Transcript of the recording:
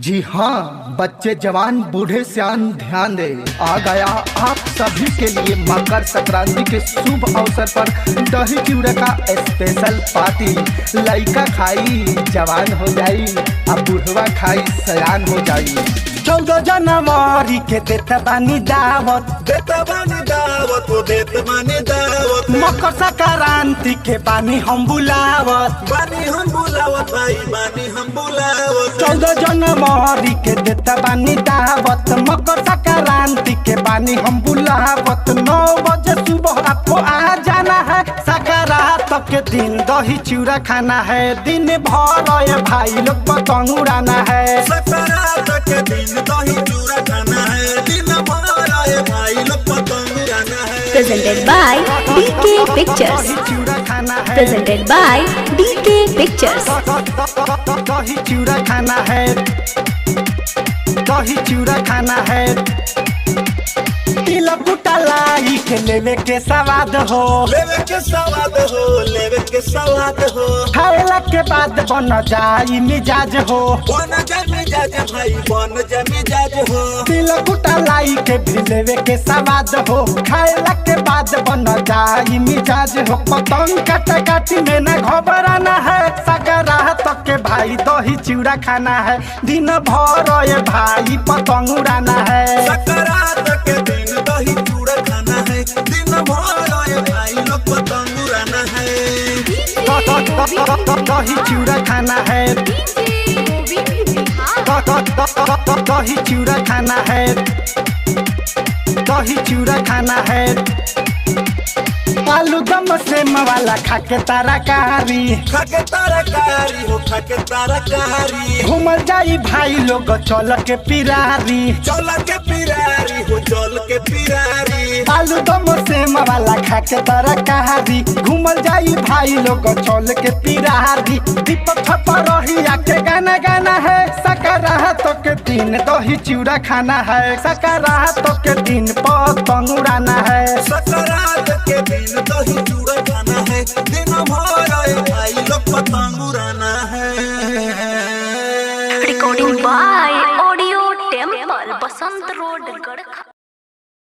जी हाँ, बच्चे जवान बूढ़े सियान ध्यान दे। आ गया आप सभी के लिए मकर संक्रांति के शुभ अवसर पर दही चिवड़ा का स्पेशल पार्टी। लइका खाई जवान हो जाई, अब बूढ़वा खाई सयान हो जाई। 14 जनवरी के देता बानी दावत, मकर संक्रांति के बानी हम बुलावत, भाई बानी हम बुलावत। 14 जनवरी के देता बानी दावत, मकर संक्रांति के बानी हम बुलावत। 9 बजे सुबह आपको आ जाना है, संक्रांत के दिन दही चिवड़ा खाना है। दिन भर ये भाई लोग पतंग उड़ाना है, संक्रांत के दिन दही चिवड़ा खाना है। दिन भर ये भाई लोग पतंग उड़ाना है। Presented by DK Pictures. दही चिवड़ा खाना है, Presented by DK Pictures. दही चिवड़ा खाना है, दही चिवड़ा खाना है। तिलक लाई के लेवे के स्वाद हो, लेवे के स्वाद हो, लेवे के स्वाद हो। खाएला के बाद बन जाई मिजाज हो, बन जा मिजाज भाई बन जा मिजाज हो। तिलक लाई के भी लेवे के स्वाद हो, खाएला के बाद बन जाई मिजाज हो। पतंग काटा काटी में न घबराना है, संक्रांत के भाई दही चिवड़ा खाना है। दिन भर ये भाई पतंग उड़ाना है, संक्रांत के दिन दही चिवड़ा खाना है। दिन भर ये भाई लोग पतंग उड़ाना है। दही चिवड़ा खाना है, दही चिवड़ा खाना है, दही चिवड़ा खाना है। आलू दम से वाला खाके तरकारी, खाके तरकारी हो, खाके तरकारी। घूमल जाई भाई लोग चल के पिरारी, चल के पिरारी हो, चल के पिरारी। आलू दम से वाला खाके तरकारी। घूमल जाई भाई लोग चल के पिरारी। दीपक छपा रही आके गाना गाना है, संक्रांत के दिन दही चिवड़ा खाना है। संक्रांत के दिन पतंग उड़ाना है, संक्रांत के दिन दही चिवड़ा खाना है। दिन भर भाई